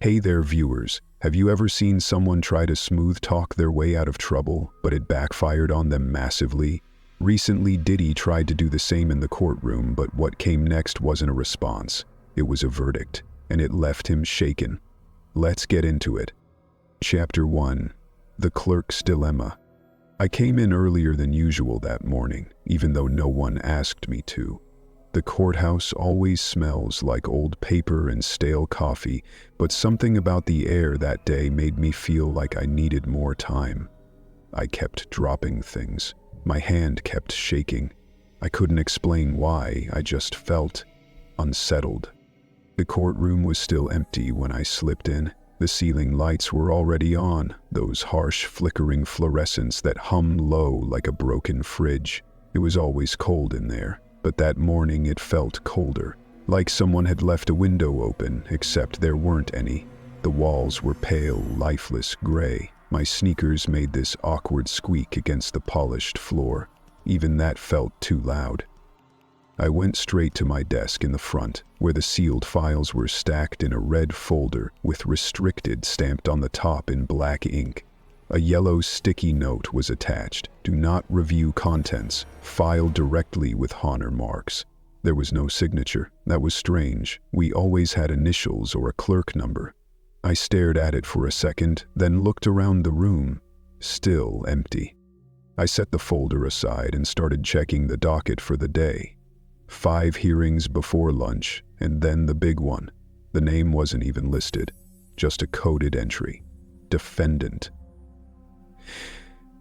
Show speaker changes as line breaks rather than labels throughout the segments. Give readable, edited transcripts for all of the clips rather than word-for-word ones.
Hey there, viewers. Have you ever seen someone try to smooth talk their way out of trouble, but it backfired on them massively? Recently, Diddy tried to do the same in the courtroom, but what came next wasn't a response. It was a verdict, and it left him shaken. Let's get into it. Chapter 1. The Clerk's Dilemma. I came in earlier than usual that morning, even though no one asked me to. The courthouse always smells like old paper and stale coffee, but something about the air that day made me feel like I needed more time. I kept dropping things. My hand kept shaking. I couldn't explain why, I just felt unsettled. The courtroom was still empty when I slipped in. The ceiling lights were already on, those harsh, flickering fluorescents that hummed low like a broken fridge. It was always cold in there. But that morning it felt colder, like someone had left a window open, except there weren't any. The walls were pale, lifeless gray. My sneakers made this awkward squeak against the polished floor. Even that felt too loud. I went straight to my desk in the front, where the sealed files were stacked in a red folder with "Restricted" stamped on the top in black ink. A yellow sticky note was attached. "Do not review contents. File directly with honor marks." There was no signature. That was strange. We always had initials or a clerk number. I stared at it for a second, then looked around the room. Still empty. I set the folder aside and started checking the docket for the day. 5 hearings before lunch, and then the big one. The name wasn't even listed. Just a coded entry. Defendant.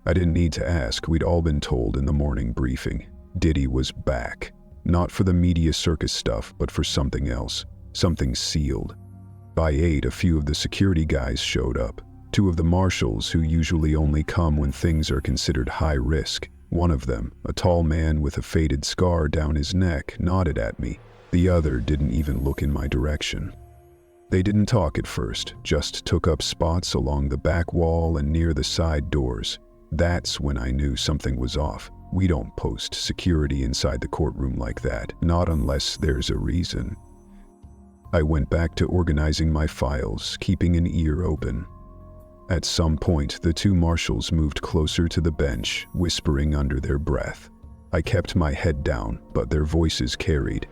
I didn't need to ask, we'd all been told in the morning briefing. Diddy was back. Not for the media circus stuff, but for something else. Something sealed. By 8, a few of the security guys showed up. 2 of the marshals, who usually only come when things are considered high risk. One of them, a tall man with a faded scar down his neck, nodded at me. The other didn't even look in my direction. They didn't talk at first, just took up spots along the back wall and near the side doors. That's when I knew something was off. We don't post security inside the courtroom like that, not unless there's a reason. I went back to organizing my files, keeping an ear open. At some point, the 2 marshals moved closer to the bench, whispering under their breath. I kept my head down, but their voices carried.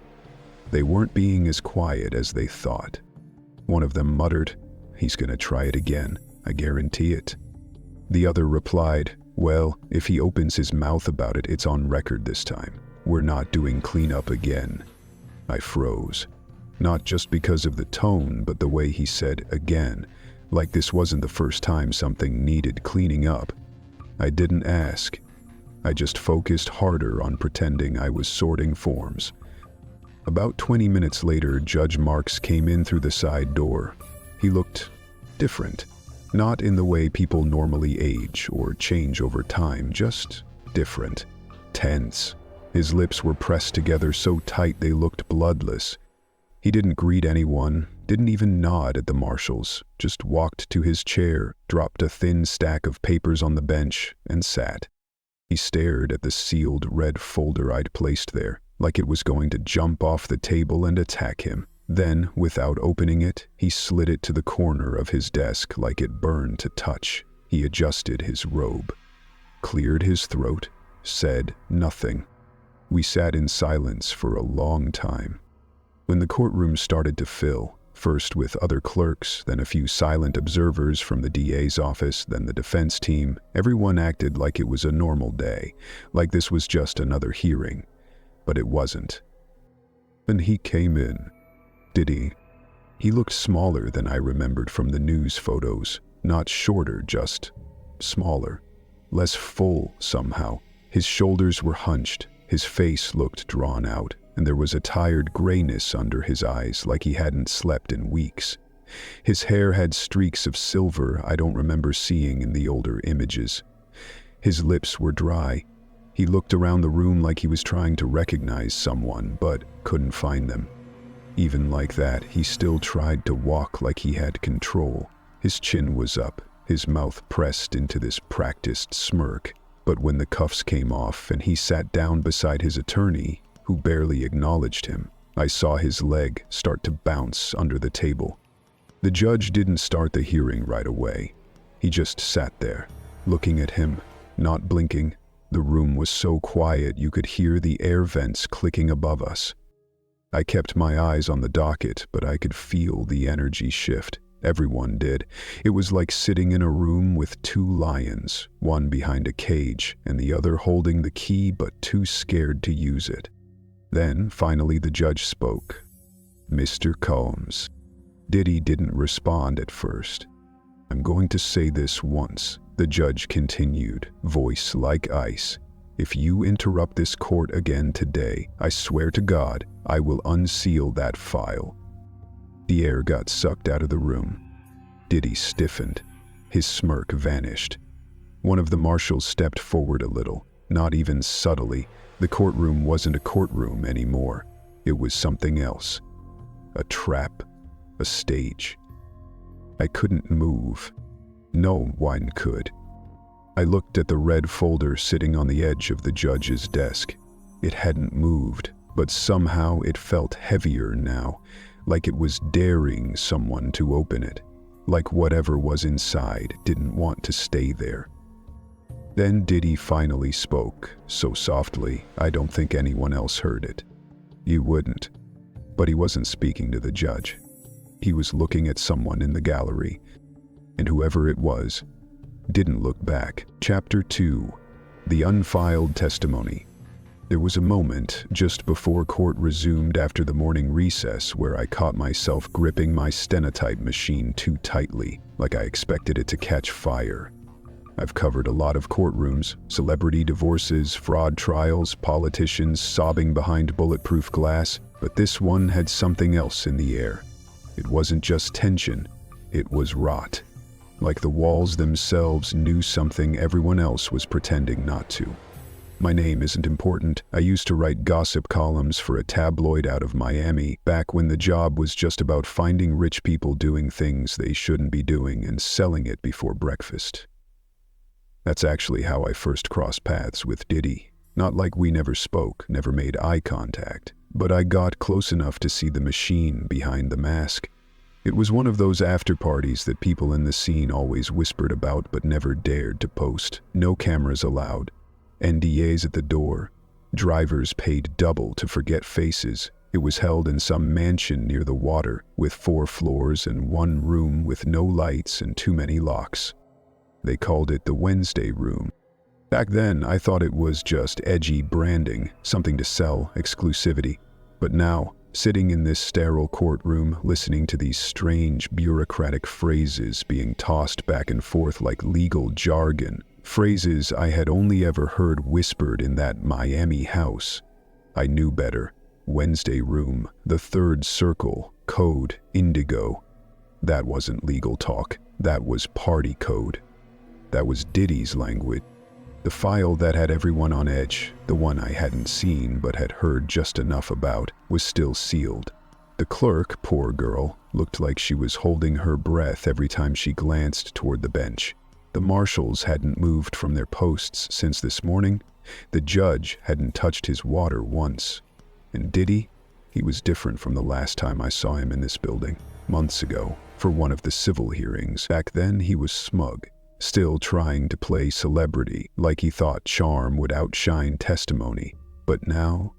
They weren't being as quiet as they thought. One of them muttered, "He's gonna try it again, I guarantee it." The other replied, "Well, if he opens his mouth about it, it's on record this time. We're not doing cleanup again." I froze. Not just because of the tone, but the way he said "again," like this wasn't the first time something needed cleaning up. I didn't ask. I just focused harder on pretending I was sorting forms. About 20 minutes later, Judge Marks came in through the side door. He looked different. Not in the way people normally age or change over time, just different. Tense. His lips were pressed together so tight they looked bloodless. He didn't greet anyone, didn't even nod at the marshals, just walked to his chair, dropped a thin stack of papers on the bench, and sat. He stared at the sealed red folder I'd placed there, like it was going to jump off the table and attack him. Then, without opening it, he slid it to the corner of his desk like it burned to touch. He adjusted his robe, cleared his throat, said nothing. We sat in silence for a long time. When the courtroom started to fill, first with other clerks, then a few silent observers from the DA's office, then the defense team, everyone acted like it was a normal day, like this was just another hearing. But it wasn't. Then he came in. Diddy. He looked smaller than I remembered from the news photos. Not shorter, just smaller. Less full, somehow. His shoulders were hunched, his face looked drawn out, and there was a tired grayness under his eyes like he hadn't slept in weeks. His hair had streaks of silver I don't remember seeing in the older images. His lips were dry. He looked around the room like he was trying to recognize someone, but couldn't find them. Even like that, he still tried to walk like he had control. His chin was up, his mouth pressed into this practiced smirk. But when the cuffs came off and he sat down beside his attorney, who barely acknowledged him, I saw his leg start to bounce under the table. The judge didn't start the hearing right away. He just sat there, looking at him, not blinking. The room was so quiet you could hear the air vents clicking above us. I kept my eyes on the docket, but I could feel the energy shift. Everyone did. It was like sitting in a room with two lions, one behind a cage and the other holding the key but too scared to use it. Then, finally, the judge spoke. "Mr. Combs." Diddy didn't respond at first. "I'm going to say this once," the judge continued, voice like ice. "If you interrupt this court again today, I swear to God, I will unseal that file." The air got sucked out of the room. Diddy stiffened. His smirk vanished. One of the marshals stepped forward a little, not even subtly. The courtroom wasn't a courtroom anymore. It was something else. A trap. A stage. I couldn't move. No one could. I looked at the red folder sitting on the edge of the judge's desk. It hadn't moved, but somehow it felt heavier now, like it was daring someone to open it, like whatever was inside didn't want to stay there. Then Diddy finally spoke, so softly I don't think anyone else heard it. You wouldn't. But he wasn't speaking to the judge. He was looking at someone in the gallery, and whoever it was didn't look back. Chapter 2. The Unfiled Testimony. There was a moment just before court resumed after the morning recess where I caught myself gripping my stenotype machine too tightly, like I expected it to catch fire. I've covered a lot of courtrooms, celebrity divorces, fraud trials, politicians sobbing behind bulletproof glass, but this one had something else in the air. It wasn't just tension, it was rot. Like the walls themselves knew something everyone else was pretending not to. My name isn't important. I used to write gossip columns for a tabloid out of Miami, back when the job was just about finding rich people doing things they shouldn't be doing and selling it before breakfast. That's actually how I first crossed paths with Diddy. Not like we never spoke, never made eye contact, but I got close enough to see the machine behind the mask. It was one of those after-parties that people in the scene always whispered about but never dared to post. No cameras allowed. NDAs at the door. Drivers paid double to forget faces. It was held in some mansion near the water, with 4 floors and one room with no lights and too many locks. They called it the Wednesday Room. Back then, I thought it was just edgy branding, something to sell, exclusivity. But now, sitting in this sterile courtroom, listening to these strange bureaucratic phrases being tossed back and forth like legal jargon, phrases I had only ever heard whispered in that Miami house. I knew better. Wednesday Room, the third circle, code, indigo. That wasn't legal talk. That was party code. That was Diddy's language. The file that had everyone on edge, the one I hadn't seen but had heard just enough about, was still sealed. The clerk, poor girl, looked like she was holding her breath every time she glanced toward the bench. The marshals hadn't moved from their posts since this morning. The judge hadn't touched his water once. And Diddy? He was different from the last time I saw him in this building, months ago, for one of the civil hearings. Back then he was smug, still trying to play celebrity, like he thought charm would outshine testimony. But now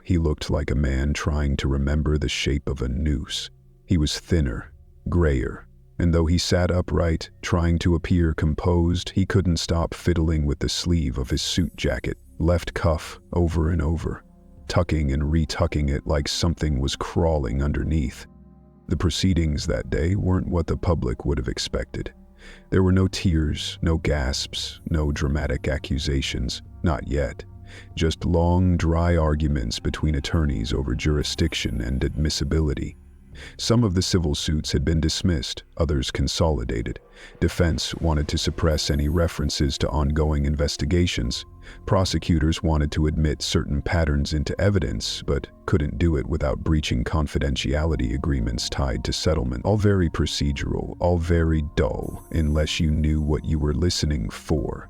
he looked like a man trying to remember the shape of a noose. He was thinner, grayer, and though he sat upright, trying to appear composed, he couldn't stop fiddling with the sleeve of his suit jacket, left cuff over and over, tucking and retucking it like something was crawling underneath. The proceedings that day weren't what the public would have expected. There were no tears, no gasps, no dramatic accusations, not yet. Just long, dry arguments between attorneys over jurisdiction and admissibility. Some of the civil suits had been dismissed, others consolidated. Defense wanted to suppress any references to ongoing investigations. Prosecutors wanted to admit certain patterns into evidence, but couldn't do it without breaching confidentiality agreements tied to settlement. All very procedural, all very dull, unless you knew what you were listening for.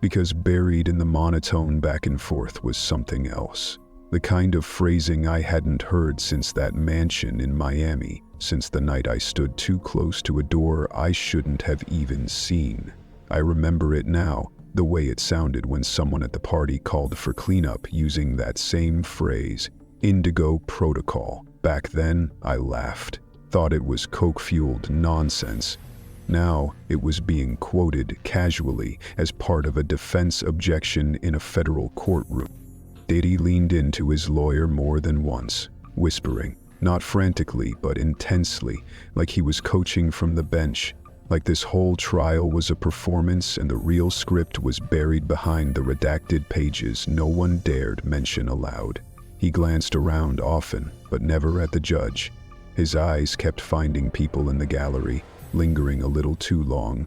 Because buried in the monotone back and forth was something else. The kind of phrasing I hadn't heard since that mansion in Miami, since the night I stood too close to a door I shouldn't have even seen. I remember it now, the way it sounded when someone at the party called for cleanup using that same phrase, Indigo Protocol. Back then, I laughed, thought it was coke-fueled nonsense. Now, it was being quoted casually as part of a defense objection in a federal courtroom. Diddy leaned into his lawyer more than once, whispering, not frantically but intensely, like he was coaching from the bench, like this whole trial was a performance and the real script was buried behind the redacted pages no one dared mention aloud. He glanced around often, but never at the judge. His eyes kept finding people in the gallery, lingering a little too long.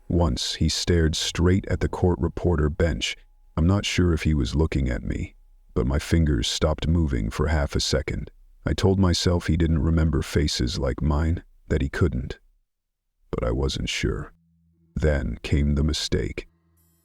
Once he stared straight at the court reporter bench. I'm not sure if he was looking at me, but my fingers stopped moving for half a second. I told myself he didn't remember faces like mine, that he couldn't. But I wasn't sure. Then came the mistake.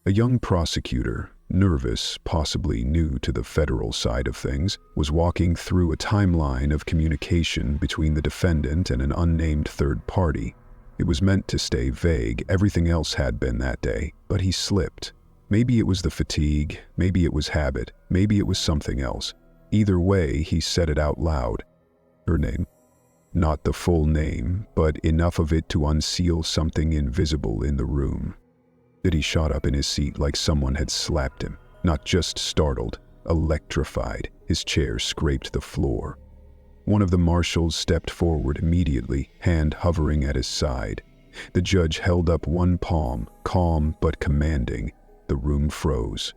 A young prosecutor, nervous, possibly new to the federal side of things, was walking through a timeline of communication between the defendant and an unnamed third party. It was meant to stay vague, everything else had been that day, but he slipped. Maybe it was the fatigue, maybe it was habit, maybe it was something else. Either way, he said it out loud. Her name. Not the full name, but enough of it to unseal something invisible in the room. Diddy shot up in his seat like someone had slapped him, not just startled, electrified. His chair scraped the floor. One of the marshals stepped forward immediately, hand hovering at his side. The judge held up one palm, calm but commanding. The room froze.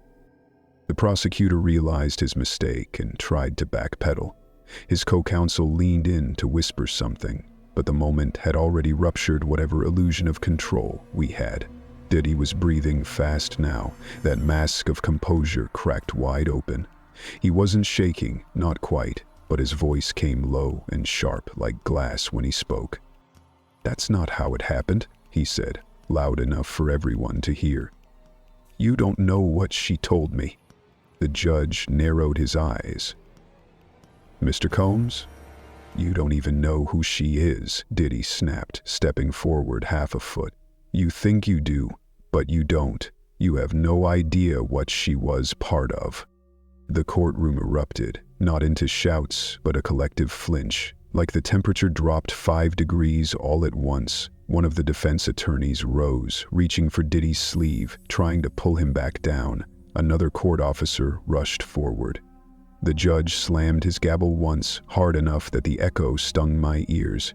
The prosecutor realized his mistake and tried to backpedal. His co-counsel leaned in to whisper something, but the moment had already ruptured whatever illusion of control we had. Diddy was breathing fast now, that mask of composure cracked wide open. He wasn't shaking, not quite, but his voice came low and sharp like glass when he spoke. "That's not how it happened," he said, loud enough for everyone to hear. "You don't know what she told me." The judge narrowed his eyes. "Mr. Combs, you don't even know who she is," Diddy snapped, stepping forward half a foot. "You think you do, but you don't. You have no idea what she was part of." The courtroom erupted, not into shouts, but a collective flinch. Like the temperature dropped 5 degrees all at once, one of the defense attorneys rose, reaching for Diddy's sleeve, trying to pull him back down. Another court officer rushed forward. The judge slammed his gavel once, hard enough that the echo stung my ears.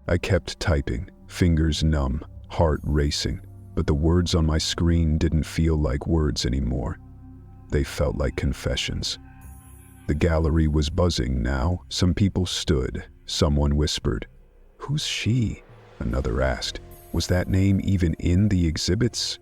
I kept typing, fingers numb, heart racing, but the words on my screen didn't feel like words anymore. They felt like confessions. The gallery was buzzing now. Some people stood. Someone whispered, "Who's she?" Another asked, "Was that name even in the exhibits?"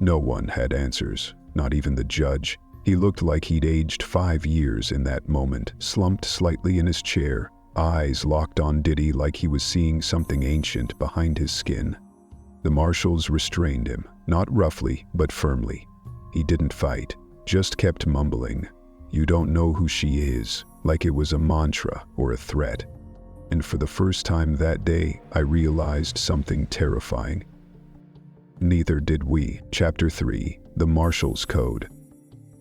No one had answers, not even the judge. He looked like he'd aged 5 years in that moment, slumped slightly in his chair, eyes locked on Diddy like he was seeing something ancient behind his skin. The marshals restrained him, not roughly, but firmly. He didn't fight, just kept mumbling, "You don't know who she is," like it was a mantra or a threat. And for the first time that day, I realized something terrifying. Neither did we. Chapter 3, The Marshal's Code.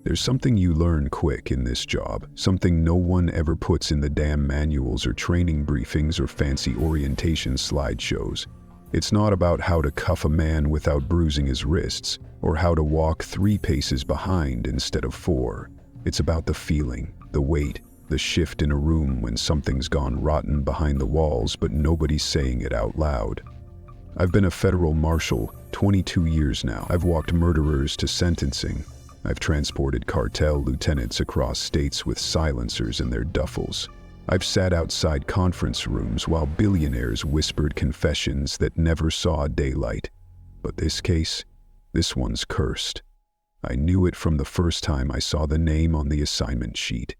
There's something you learn quick in this job, something no one ever puts in the damn manuals or training briefings or fancy orientation slideshows. It's not about how to cuff a man without bruising his wrists, or how to walk 3 paces behind instead of 4. It's about the feeling, the weight, the shift in a room when something's gone rotten behind the walls but nobody's saying it out loud. I've been a federal marshal 22 years now. I've walked murderers to sentencing. I've transported cartel lieutenants across states with silencers in their duffels. I've sat outside conference rooms while billionaires whispered confessions that never saw daylight. But this case, this one's cursed. I knew it from the first time I saw the name on the assignment sheet.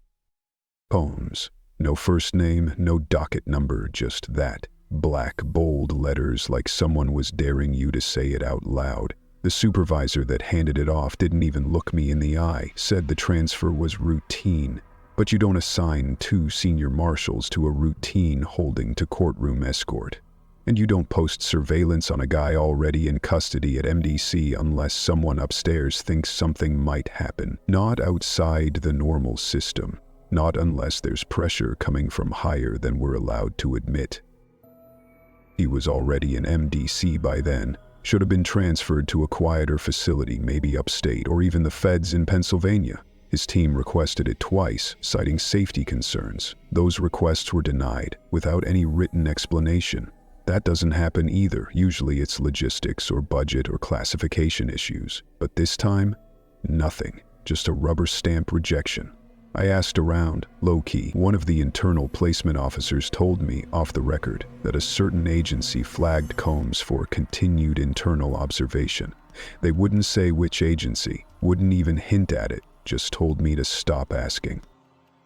Combs. No first name, no docket number, just that. Black, bold letters like someone was daring you to say it out loud. The supervisor that handed it off didn't even look me in the eye, said the transfer was routine. But you don't assign 2 senior marshals to a routine holding to courtroom escort. And you don't post surveillance on a guy already in custody at MDC unless someone upstairs thinks something might happen. Not outside the normal system. Not unless there's pressure coming from higher than we're allowed to admit. He was already in MDC by then. Should have been transferred to a quieter facility, maybe upstate, or even the feds in Pennsylvania. His team requested it twice, citing safety concerns. Those requests were denied, without any written explanation. That doesn't happen either. Usually it's logistics or budget or classification issues. But this time, nothing. Just a rubber stamp rejection. I asked around, low-key. One of the internal placement officers told me, off the record, that a certain agency flagged Combs for continued internal observation. They wouldn't say which agency, wouldn't even hint at it, just told me to stop asking.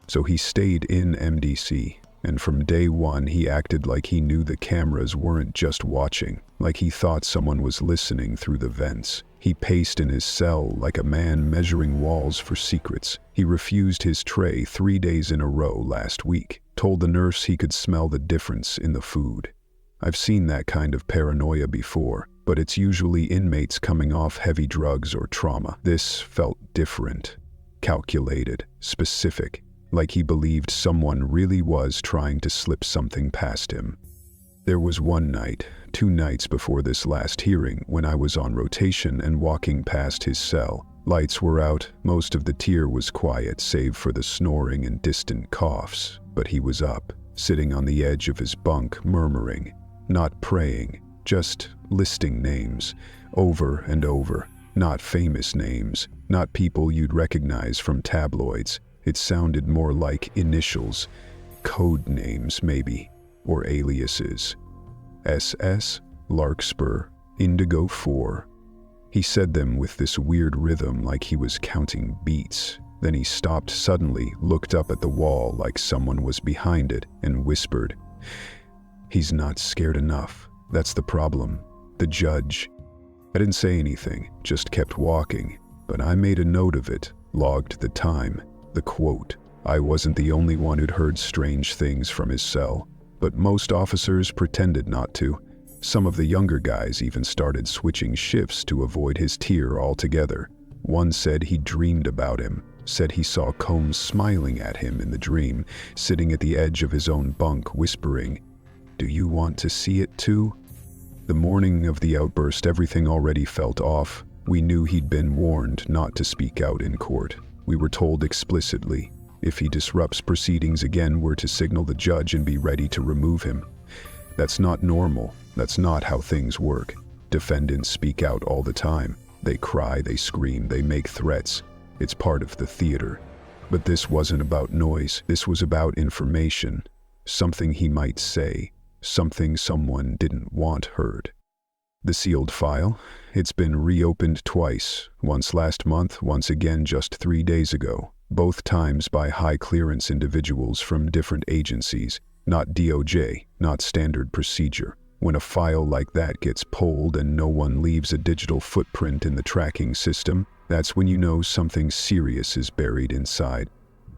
So he stayed in MDC, and from day one he acted like he knew the cameras weren't just watching, like he thought someone was listening through the vents. He paced in his cell like a man measuring walls for secrets. He refused his tray 3 days in a row last week, told the nurse he could smell the difference in the food. I've seen that kind of paranoia before, but it's usually inmates coming off heavy drugs or trauma. This felt different, calculated, specific, like he believed someone really was trying to slip something past him. There was one night, 2 nights before this last hearing, when I was on rotation and walking past his cell. Lights were out, most of the tier was quiet save for the snoring and distant coughs, but he was up, sitting on the edge of his bunk, murmuring, not praying, just listing names, over and over, not famous names, not people you'd recognize from tabloids. It sounded more like initials, code names maybe, or aliases. SS, Larkspur, Indigo 4. He said them with this weird rhythm like he was counting beats. Then he stopped suddenly, looked up at the wall like someone was behind it, and whispered, "He's not scared enough. That's the problem. The judge." I didn't say anything, just kept walking, but I made a note of it, logged the time, the quote. I wasn't the only one who'd heard strange things from his cell, but most officers pretended not to. Some of the younger guys even started switching shifts to avoid his tier altogether. One said he dreamed about him, said he saw Combs smiling at him in the dream, sitting at the edge of his own bunk, whispering, "Do you want to see it too?" The morning of the outburst, everything already felt off. We knew he'd been warned not to speak out in court. We were told explicitly, if he disrupts proceedings again, we're to signal the judge and be ready to remove him. That's not normal. That's not how things work. Defendants speak out all the time. They cry, they scream, they make threats. It's part of the theater. But this wasn't about noise. This was about information. Something he might say. Something someone didn't want heard. The sealed file? It's been reopened twice. Once last month, once again just 3 days ago. Both times by high-clearance individuals from different agencies. Not DOJ, not standard procedure. When a file like that gets pulled and no one leaves a digital footprint in the tracking system, that's when you know something serious is buried inside.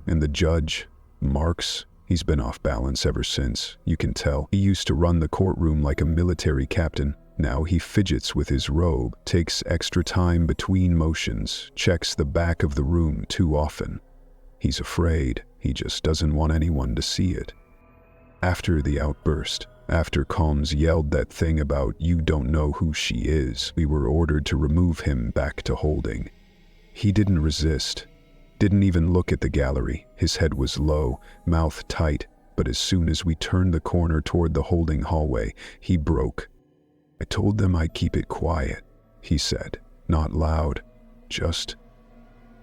And the judge, Marks, he's been off balance ever since. You can tell. He used to run the courtroom like a military captain. Now he fidgets with his robe, takes extra time between motions, checks the back of the room too often. He's afraid. He just doesn't want anyone to see it. After the outburst, after Combs yelled that thing about "you don't know who she is," we were ordered to remove him back to holding. He didn't resist. Didn't even look at the gallery. His head was low, mouth tight, but as soon as we turned the corner toward the holding hallway, he broke. "I told them I'd keep it quiet," he said. Not loud, just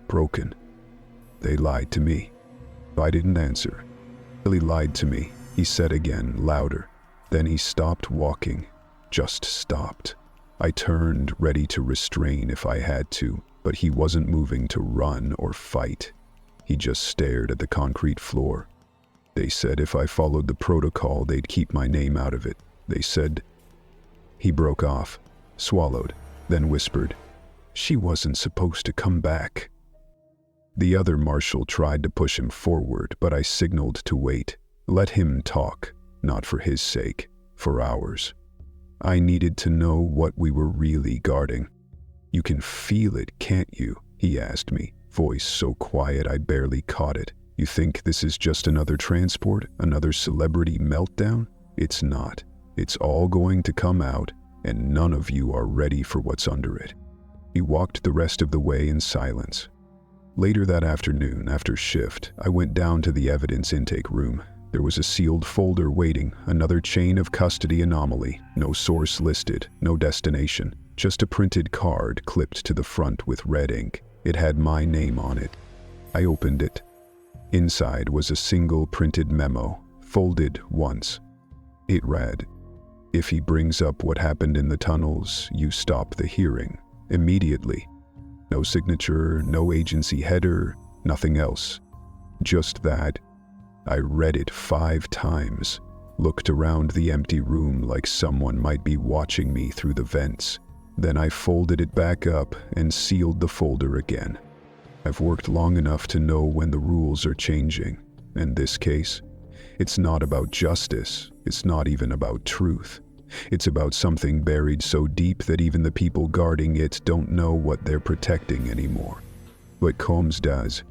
broken. They lied to me. I didn't answer. Really lied to me, he said again, louder. Then he stopped walking, just stopped. I turned, ready to restrain if I had to, but he wasn't moving to run or fight. He just stared at the concrete floor. They said if I followed the protocol, they'd keep my name out of it. They said... He broke off, swallowed, then whispered, "She wasn't supposed to come back." The other marshal tried to push him forward, but I signaled to wait. Let him talk, not for his sake, for ours. I needed to know what we were really guarding. "You can feel it, can't you?" he asked me, voice so quiet I barely caught it. "You think this is just another transport, another celebrity meltdown? It's not. It's all going to come out, and none of you are ready for what's under it." He walked the rest of the way in silence. Later that afternoon, after shift, I went down to the evidence intake room. There was a sealed folder waiting, another chain of custody anomaly, no source listed, no destination, just a printed card clipped to the front with red ink. It had my name on it. I opened it. Inside was a single printed memo, folded once. It read, "If he brings up what happened in the tunnels, you stop the hearing immediately." No signature, no agency header, nothing else. Just that. I read it 5 times, looked around the empty room like someone might be watching me through the vents. Then I folded it back up and sealed the folder again. I've worked long enough to know when the rules are changing. In this case, it's not about justice. It's not even about truth. It's about something buried so deep that even the people guarding it don't know what they're protecting anymore. But Combs does,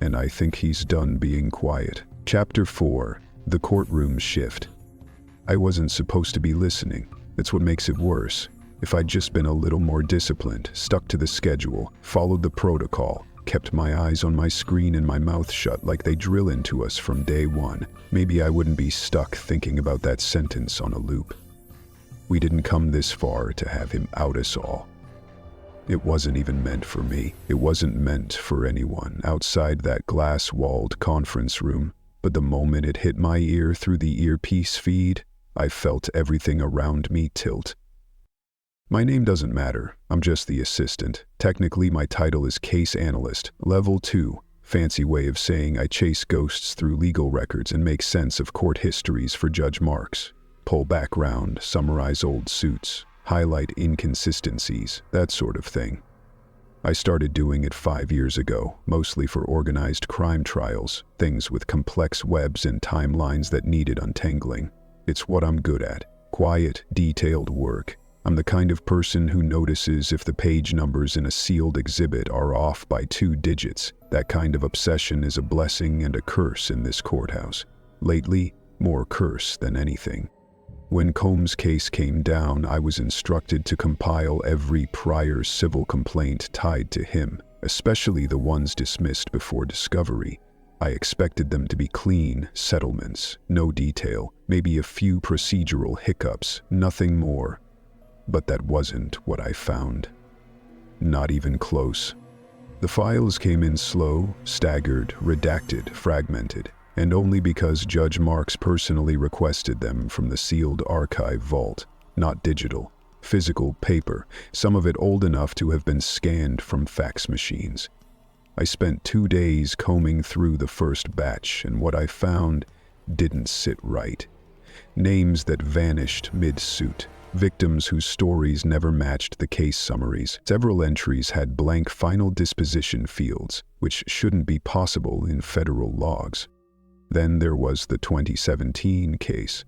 and I think he's done being quiet. Chapter 4. The Courtroom Shift. I wasn't supposed to be listening. That's what makes it worse. If I'd just been a little more disciplined, stuck to the schedule, followed the protocol, kept my eyes on my screen and my mouth shut like they drill into us from day one, maybe I wouldn't be stuck thinking about that sentence on a loop. We didn't come this far to have him out us all. It wasn't even meant for me. It wasn't meant for anyone outside that glass-walled conference room. But the moment it hit my ear through the earpiece feed, I felt everything around me tilt. My name doesn't matter. I'm just the assistant. Technically, my title is Case Analyst, Level 2. Fancy way of saying I chase ghosts through legal records and make sense of court histories for Judge Marks. Pull background, summarize old suits, highlight inconsistencies, that sort of thing. I started doing it 5 years ago, mostly for organized crime trials, things with complex webs and timelines that needed untangling. It's what I'm good at. Quiet, detailed work. I'm the kind of person who notices if the page numbers in a sealed exhibit are off by 2 digits. That kind of obsession is a blessing and a curse in this courthouse. Lately, more curse than anything. When Combs' case came down, I was instructed to compile every prior civil complaint tied to him, especially the ones dismissed before discovery. I expected them to be clean settlements, no detail, maybe a few procedural hiccups, nothing more. But that wasn't what I found. Not even close. The files came in slow, staggered, redacted, fragmented. And only because Judge Marks personally requested them from the sealed archive vault, not digital, physical paper, some of it old enough to have been scanned from fax machines. I spent 2 days combing through the first batch, and what I found didn't sit right. Names that vanished mid-suit, victims whose stories never matched the case summaries. Several entries had blank final disposition fields, which shouldn't be possible in federal logs. Then there was the 2017 case.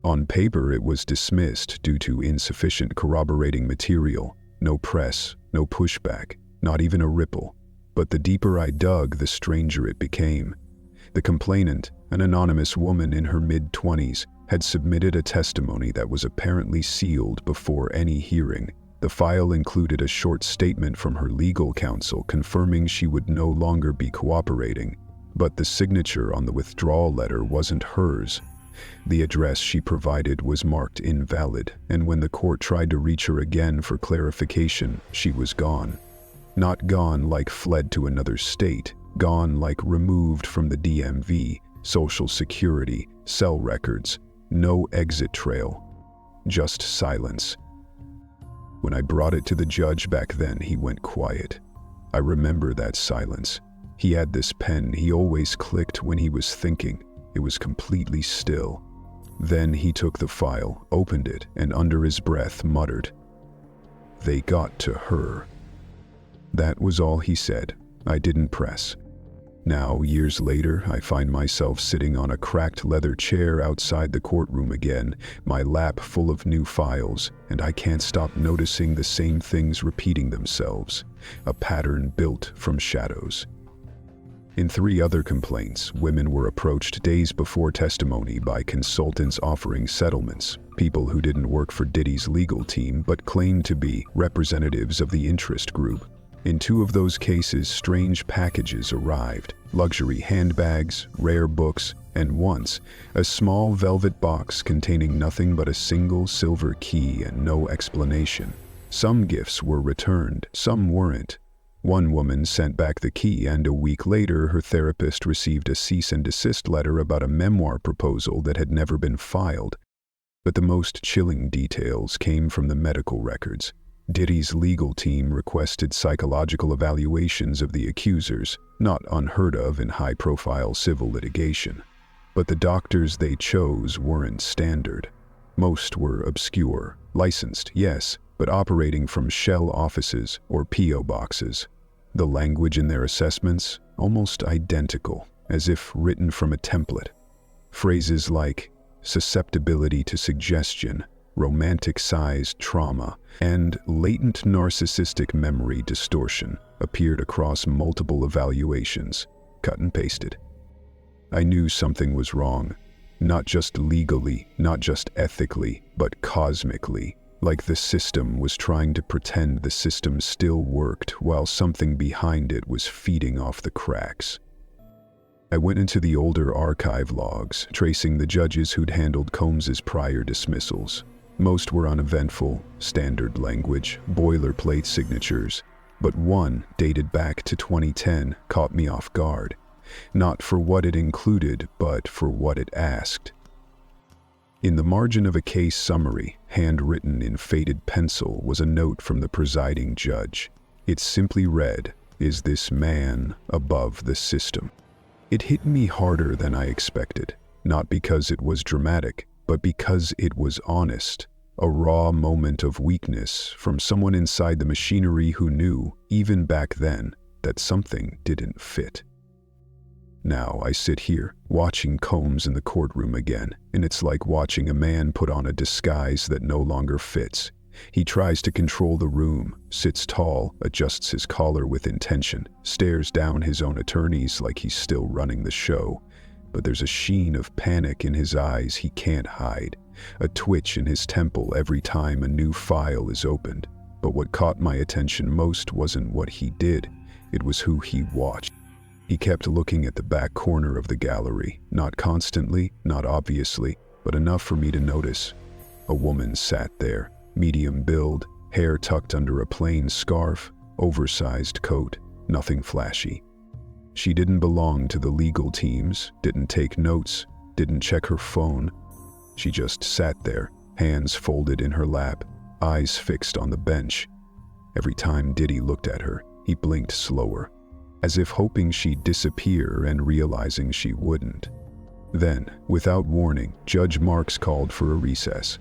On paper, it was dismissed due to insufficient corroborating material. No press, no pushback, not even a ripple. But the deeper I dug, the stranger it became. The complainant, an anonymous woman in her mid-20s, had submitted a testimony that was apparently sealed before any hearing. The file included a short statement from her legal counsel confirming she would no longer be cooperating. But the signature on the withdrawal letter wasn't hers. The address she provided was marked invalid, and when the court tried to reach her again for clarification, she was gone. Not gone like fled to another state, gone like removed from the DMV, Social Security, cell records, no exit trail, just silence. When I brought it to the judge back then, he went quiet. I remember that silence. He had this pen he always clicked when he was thinking. It was completely still. Then he took the file, opened it, and under his breath muttered, "They got to her." That was all he said. I didn't press. Now, years later, I find myself sitting on a cracked leather chair outside the courtroom again, my lap full of new files, and I can't stop noticing the same things repeating themselves, a pattern built from shadows. In 3 other complaints, women were approached days before testimony by consultants offering settlements, people who didn't work for Diddy's legal team but claimed to be representatives of the interest group. In 2 of those cases, strange packages arrived, luxury handbags, rare books, and once, a small velvet box containing nothing but a single silver key and no explanation. Some gifts were returned, some weren't. One woman sent back the key, and a week later her therapist received a cease and desist letter about a memoir proposal that had never been filed. But the most chilling details came from the medical records. Diddy's legal team requested psychological evaluations of the accusers, not unheard of in high-profile civil litigation. But the doctors they chose weren't standard. Most were obscure, licensed, yes, but operating from shell offices or P.O. boxes. The language in their assessments, almost identical, as if written from a template. Phrases like susceptibility to suggestion, romantic-sized trauma, and latent narcissistic memory distortion appeared across multiple evaluations, cut and pasted. I knew something was wrong, not just legally, not just ethically, but cosmically, like the system was trying to pretend the system still worked while something behind it was feeding off the cracks. I went into the older archive logs, tracing the judges who'd handled Combs's prior dismissals. Most were uneventful, standard language, boilerplate signatures, but one, dated back to 2010, caught me off guard. Not for what it included, but for what it asked. In the margin of a case summary, handwritten in faded pencil, was a note from the presiding judge. It simply read, "Is this man above the system?" It hit me harder than I expected, not because it was dramatic, but because it was honest. A raw moment of weakness from someone inside the machinery who knew, even back then, that something didn't fit. Now I sit here, watching Combs in the courtroom again, and it's like watching a man put on a disguise that no longer fits. He tries to control the room, sits tall, adjusts his collar with intention, stares down his own attorneys like he's still running the show. But there's a sheen of panic in his eyes he can't hide, a twitch in his temple every time a new file is opened. But what caught my attention most wasn't what he did, it was who he watched. He kept looking at the back corner of the gallery, not constantly, not obviously, but enough for me to notice. A woman sat there, medium build, hair tucked under a plain scarf, oversized coat, nothing flashy. She didn't belong to the legal teams, didn't take notes, didn't check her phone. She just sat there, hands folded in her lap, eyes fixed on the bench. Every time Diddy looked at her, he blinked slower, as if hoping she'd disappear and realizing she wouldn't. Then, without warning, Judge Marks called for a recess.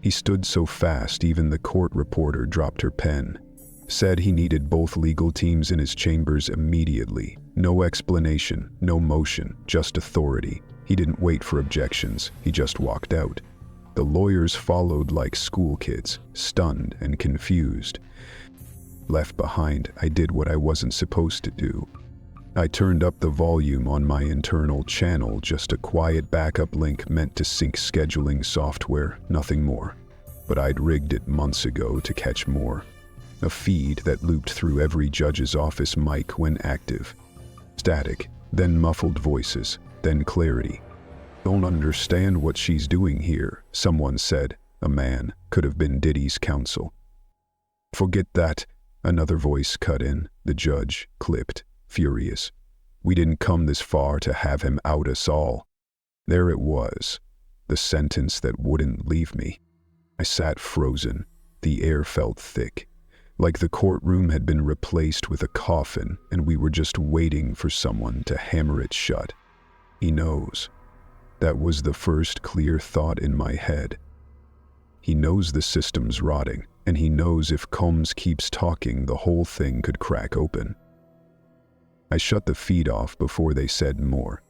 He stood so fast even the court reporter dropped her pen. Said he needed both legal teams in his chambers immediately. No explanation, no motion, just authority. He didn't wait for objections, he just walked out. The lawyers followed like school kids, stunned and confused. Left behind, I did what I wasn't supposed to do. I turned up the volume on my internal channel, just a quiet backup link meant to sync scheduling software, nothing more. But I'd rigged it months ago to catch more. A feed that looped through every judge's office mic when active. Static, then muffled voices, then clarity. "Don't understand what she's doing here," someone said. A man, could have been Diddy's counsel. "Forget that," another voice cut in. The judge clipped, furious. "We didn't come this far to have him out us all." There it was, the sentence that wouldn't leave me. I sat frozen. The air felt thick, like the courtroom had been replaced with a coffin and we were just waiting for someone to hammer it shut. He knows. That was the first clear thought in my head. He knows the system's rotting, and he knows if Combs keeps talking, the whole thing could crack open. I shut the feed off before they said more.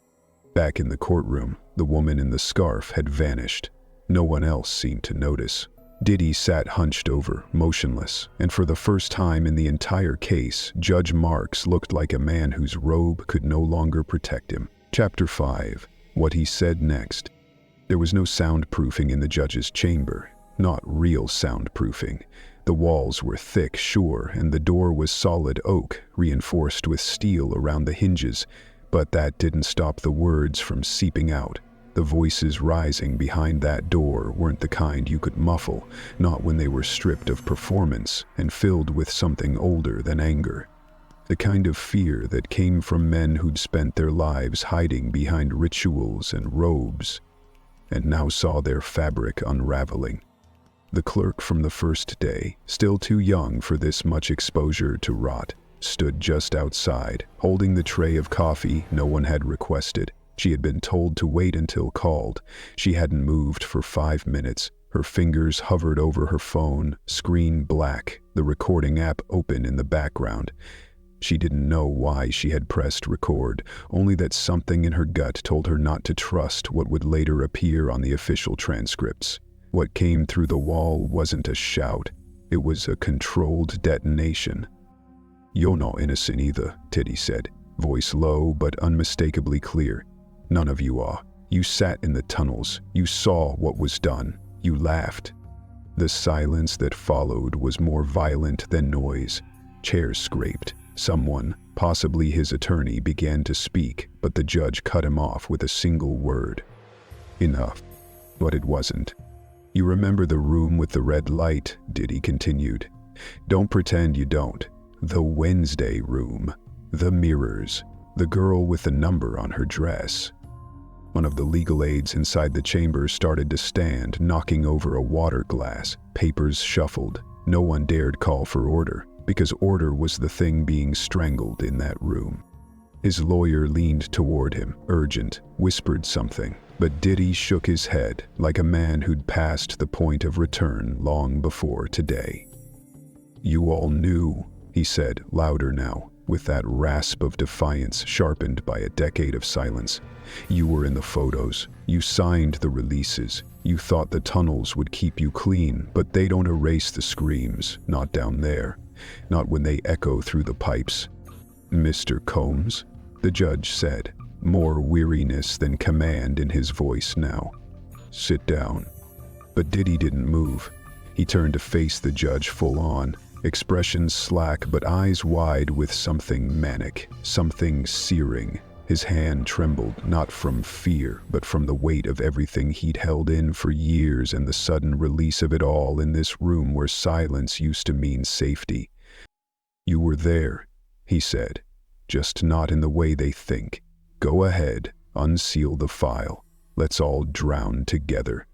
Back in the courtroom, the woman in the scarf had vanished. No one else seemed to notice. Diddy sat hunched over, motionless, and for the first time in the entire case, Judge Marks looked like a man whose robe could no longer protect him. Chapter 5. What he said next. There was no soundproofing in the judge's chamber. Not real soundproofing. The walls were thick, sure, and the door was solid oak, reinforced with steel around the hinges, but that didn't stop the words from seeping out. The voices rising behind that door weren't the kind you could muffle, not when they were stripped of performance and filled with something older than anger. The kind of fear that came from men who'd spent their lives hiding behind rituals and robes, and now saw their fabric unraveling. The clerk from the first day, still too young for this much exposure to rot, stood just outside, holding the tray of coffee no one had requested. She had been told to wait until called. She hadn't moved for 5 minutes. Her fingers hovered over her phone, screen black, the recording app open in the background. She didn't know why she had pressed record, only that something in her gut told her not to trust what would later appear on the official transcripts. What came through the wall wasn't a shout. It was a controlled detonation. "You're not innocent either," Diddy said, voice low but unmistakably clear. "None of you are. You sat in the tunnels. You saw what was done. You laughed." The silence that followed was more violent than noise. Chairs scraped. Someone, possibly his attorney, began to speak, but the judge cut him off with a single word. "Enough." But it wasn't. "You remember the room with the red light?" Diddy continued. "Don't pretend you don't. The Wednesday room. The mirrors. The girl with the number on her dress." One of the legal aides inside the chamber started to stand, knocking over a water glass. Papers shuffled. No one dared call for order, because order was the thing being strangled in that room. His lawyer leaned toward him, urgent, whispered something, but Diddy shook his head like a man who'd passed the point of return long before today. "You all knew," he said, louder now, with that rasp of defiance sharpened by a decade of silence. "You were in the photos. You signed the releases. You thought the tunnels would keep you clean, but they don't erase the screams, not down there. Not when they echo through the pipes." "Mr. Combs," the judge said, more weariness than command in his voice now. "Sit down." But Diddy didn't move. He turned to face the judge full on, expression slack but eyes wide with something manic, something searing. His hand trembled, not from fear, but from the weight of everything he'd held in for years and the sudden release of it all in this room where silence used to mean safety. "You were there," he said, "just not in the way they think. Go ahead, unseal the file. Let's all drown together."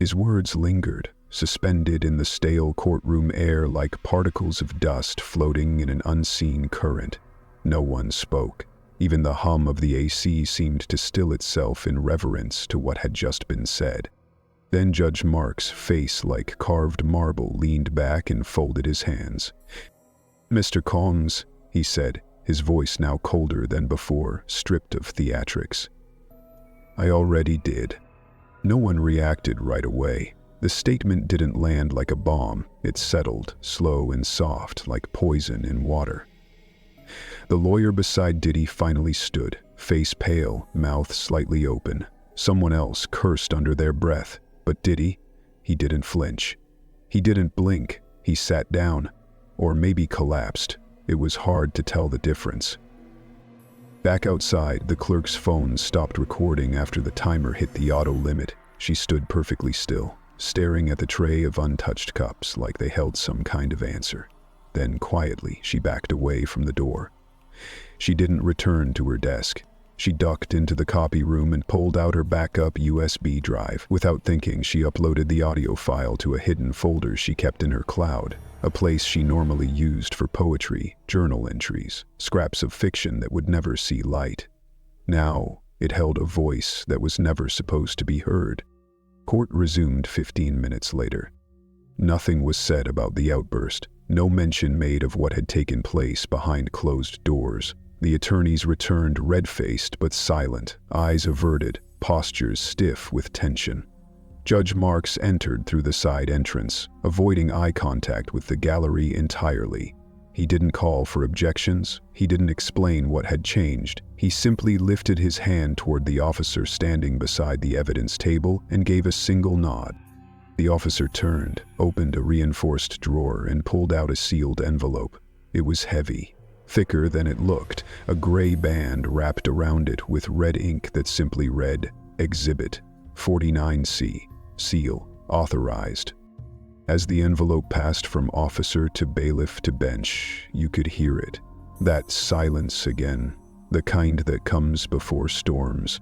His words lingered, suspended in the stale courtroom air like particles of dust floating in an unseen current. No one spoke. Even the hum of the AC seemed to still itself in reverence to what had just been said. Then Judge Marks' face like carved marble leaned back and folded his hands. "Mr. Combs," he said, his voice now colder than before, stripped of theatrics. "I already did." No one reacted right away. The statement didn't land like a bomb. It settled, slow and soft, like poison in water. The lawyer beside Diddy finally stood, face pale, mouth slightly open. Someone else cursed under their breath, but Diddy, he didn't flinch. He didn't blink. He sat down, or maybe collapsed. It was hard to tell the difference. Back outside, the clerk's phone stopped recording after the timer hit the auto limit. She stood perfectly still, staring at the tray of untouched cups like they held some kind of answer. Then quietly, she backed away from the door. She didn't return to her desk. She ducked into the copy room and pulled out her backup USB drive. Without thinking, she uploaded the audio file to a hidden folder she kept in her cloud, a place she normally used for poetry, journal entries, scraps of fiction that would never see light. Now, it held a voice that was never supposed to be heard. Court resumed 15 minutes later. Nothing was said about the outburst. No mention made of what had taken place behind closed doors. The attorneys returned red-faced but silent, eyes averted, postures stiff with tension. Judge Marks entered through the side entrance, avoiding eye contact with the gallery entirely. He didn't call for objections. He didn't explain what had changed. He simply lifted his hand toward the officer standing beside the evidence table and gave a single nod. The officer turned, opened a reinforced drawer, and pulled out a sealed envelope. It was heavy, thicker than it looked, a gray band wrapped around it with red ink that simply read, Exhibit 49C, seal, authorized. As the envelope passed from officer to bailiff to bench, you could hear it. That silence again, the kind that comes before storms.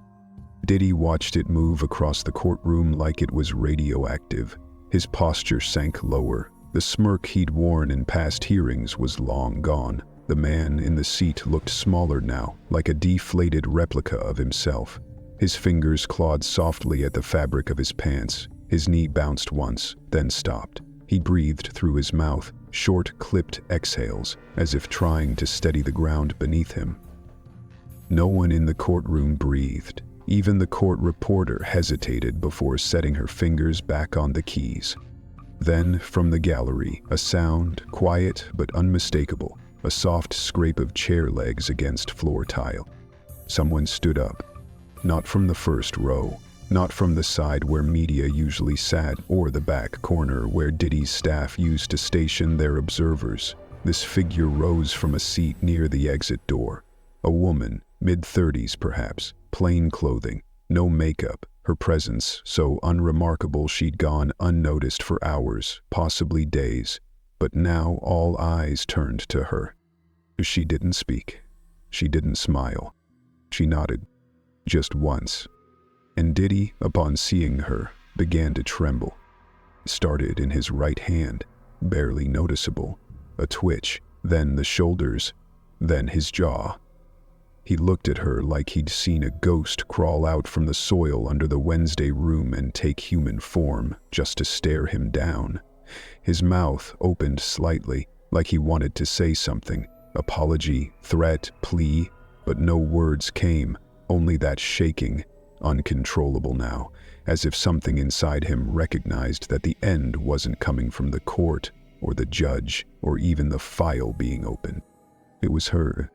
Diddy watched it move across the courtroom like it was radioactive. His posture sank lower. The smirk he'd worn in past hearings was long gone. The man in the seat looked smaller now, like a deflated replica of himself. His fingers clawed softly at the fabric of his pants. His knee bounced once, then stopped. He breathed through his mouth, short, clipped exhales, as if trying to steady the ground beneath him. No one in the courtroom breathed. Even the court reporter hesitated before setting her fingers back on the keys. Then, from the gallery, a sound, quiet but unmistakable, a soft scrape of chair legs against floor tile. Someone stood up. Not from the first row. Not from the side where media usually sat or the back corner where Diddy's staff used to station their observers. This figure rose from a seat near the exit door. A woman, mid-30s perhaps, plain clothing, no makeup, her presence so unremarkable she'd gone unnoticed for hours, possibly days. But now all eyes turned to her. She didn't speak. She didn't smile. She nodded. Just once. And Diddy, upon seeing her, began to tremble. It started in his right hand, barely noticeable, a twitch, then the shoulders, then his jaw. He looked at her like he'd seen a ghost crawl out from the soil under the Wednesday room and take human form just to stare him down. His mouth opened slightly, like he wanted to say something, apology, threat, plea, but no words came, only that shaking, uncontrollable now, as if something inside him recognized that the end wasn't coming from the court, or the judge, or even the file being opened. It was her.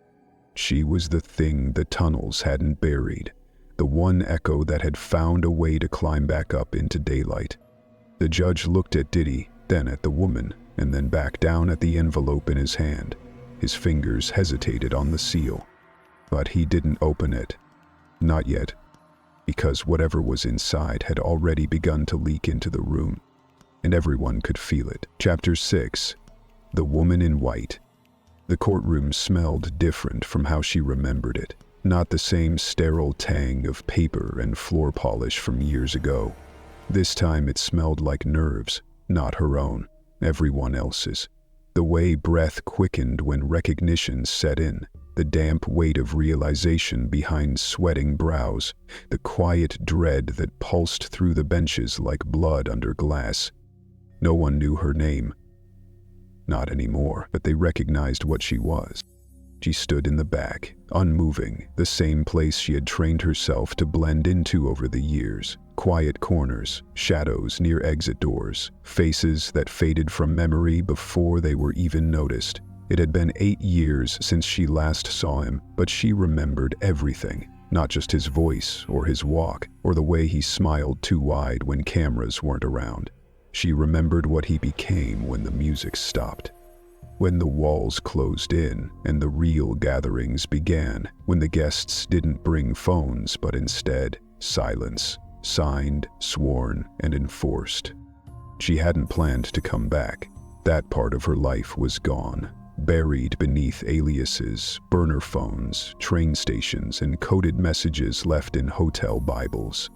She was the thing the tunnels hadn't buried, the one echo that had found a way to climb back up into daylight. The judge looked at Diddy, then at the woman, and then back down at the envelope in his hand. His fingers hesitated on the seal. But he didn't open it. Not yet. Because whatever was inside had already begun to leak into the room, and everyone could feel it. Chapter 6. The Woman in White. The courtroom smelled different from how she remembered it. Not the same sterile tang of paper and floor polish from years ago. This time it smelled like nerves, not her own, everyone else's. The way breath quickened when recognition set in. The damp weight of realization behind sweating brows, the quiet dread that pulsed through the benches like blood under glass. No one knew her name. Not anymore, but they recognized what she was. She stood in the back, unmoving, the same place she had trained herself to blend into over the years. Quiet corners, shadows near exit doors, faces that faded from memory before they were even noticed. It had been 8 years since she last saw him, but she remembered everything, not just his voice or his walk or the way he smiled too wide when cameras weren't around. She remembered what he became when the music stopped, when the walls closed in and the real gatherings began, when the guests didn't bring phones but instead silence, signed, sworn, and enforced. She hadn't planned to come back. That part of her life was gone. Buried beneath aliases, burner phones, train stations, and coded messages left in hotel Bibles.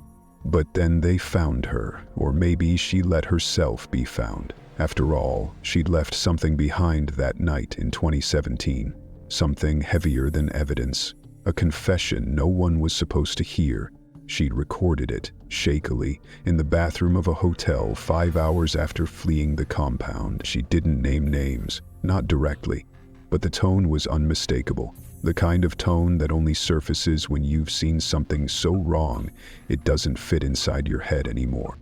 But then they found her, or maybe she let herself be found. After all, she'd left something behind that night in 2017, something heavier than evidence, a confession no one was supposed to hear. She'd recorded it, shakily, in the bathroom of a hotel 5 hours after fleeing the compound. She didn't name names. Not directly, but the tone was unmistakable. The kind of tone that only surfaces when you've seen something so wrong it doesn't fit inside your head anymore.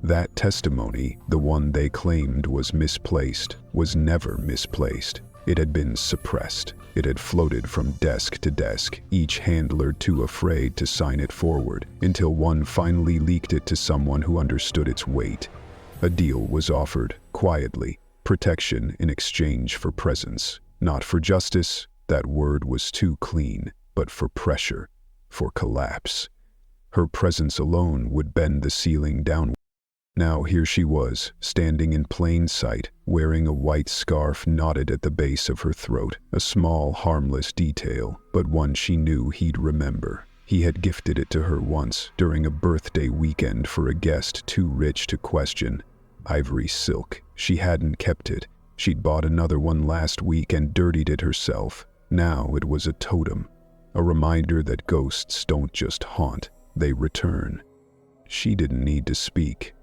That testimony, the one they claimed was misplaced, was never misplaced. It had been suppressed. It had floated from desk to desk, each handler too afraid to sign it forward, until one finally leaked it to someone who understood its weight. A deal was offered, quietly, protection in exchange for presence. Not for justice, that word was too clean, but for pressure, for collapse. Her presence alone would bend the ceiling downward. Now here she was, standing in plain sight, wearing a white scarf knotted at the base of her throat, a small, harmless detail, but one she knew he'd remember. He had gifted it to her once, during a birthday weekend for a guest too rich to question. Ivory silk. She hadn't kept it. She'd bought another one last week and dirtied it herself. Now it was a totem, a reminder that ghosts don't just haunt, they return. She didn't need to speak.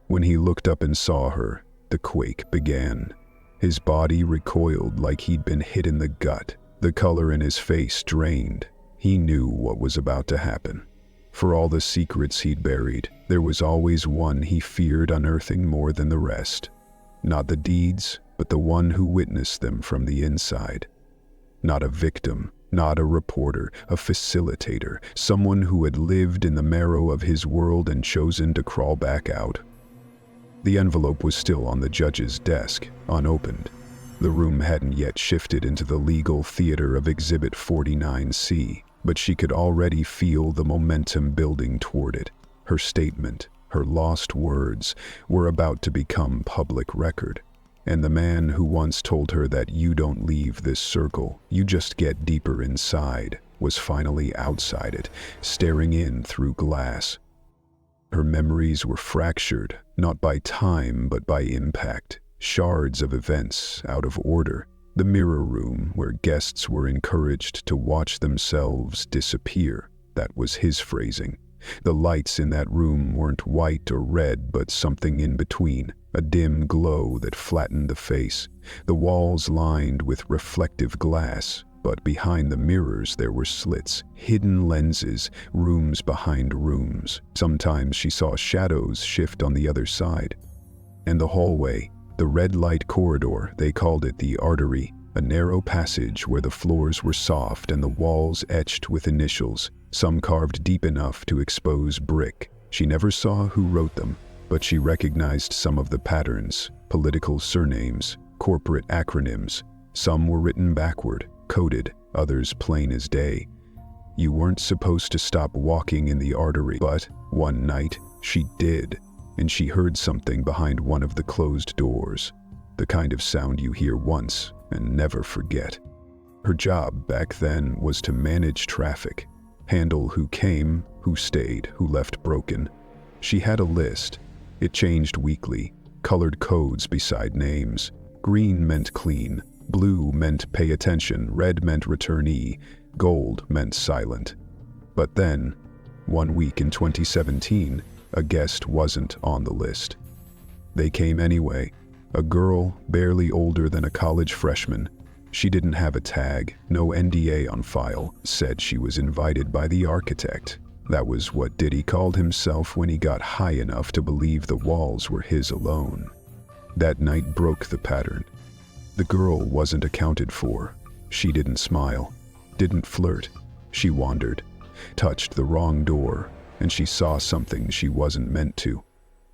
When he looked up and saw her, the quake began. His body recoiled like he'd been hit in the gut. The color in his face drained. He knew what was about to happen. For all the secrets he'd buried, there was always one he feared unearthing more than the rest. Not the deeds, but the one who witnessed them from the inside. Not a victim, not a reporter, a facilitator, someone who had lived in the marrow of his world and chosen to crawl back out. The envelope was still on the judge's desk, unopened. The room hadn't yet shifted into the legal theater of Exhibit 49C, but she could already feel the momentum building toward it. Her statement, her lost words, were about to become public record. And the man who once told her that you don't leave this circle, you just get deeper inside, was finally outside it, staring in through glass. Her memories were fractured, not by time but by impact, shards of events out of order. The mirror room where guests were encouraged to watch themselves disappear, that was his phrasing. The lights in that room weren't white or red but something in between, a dim glow that flattened the face. The walls lined with reflective glass, but behind the mirrors there were slits, hidden lenses, rooms behind rooms. Sometimes she saw shadows shift on the other side. And the hallway, the red light corridor, they called it the artery, a narrow passage where the floors were soft and the walls etched with initials, some carved deep enough to expose brick. She never saw who wrote them, but she recognized some of the patterns, political surnames, corporate acronyms. Some were written backward, coded, others plain as day. You weren't supposed to stop walking in the artery, but one night she did, and she heard something behind one of the closed doors, the kind of sound you hear once and never forget. Her job back then was to manage traffic, handle who came, who stayed, who left broken. She had a list. It changed weekly, colored codes beside names. Green meant clean, blue meant pay attention, red meant returnee, gold meant silent. But then, one week in 2017, a guest wasn't on the list. They came anyway, a girl barely older than a college freshman. She didn't have a tag, no NDA on file, said she was invited by the architect. That was what Diddy called himself when he got high enough to believe the walls were his alone. That night broke the pattern. The girl wasn't accounted for. She didn't smile, didn't flirt. She wandered, touched the wrong door, and she saw something she wasn't meant to.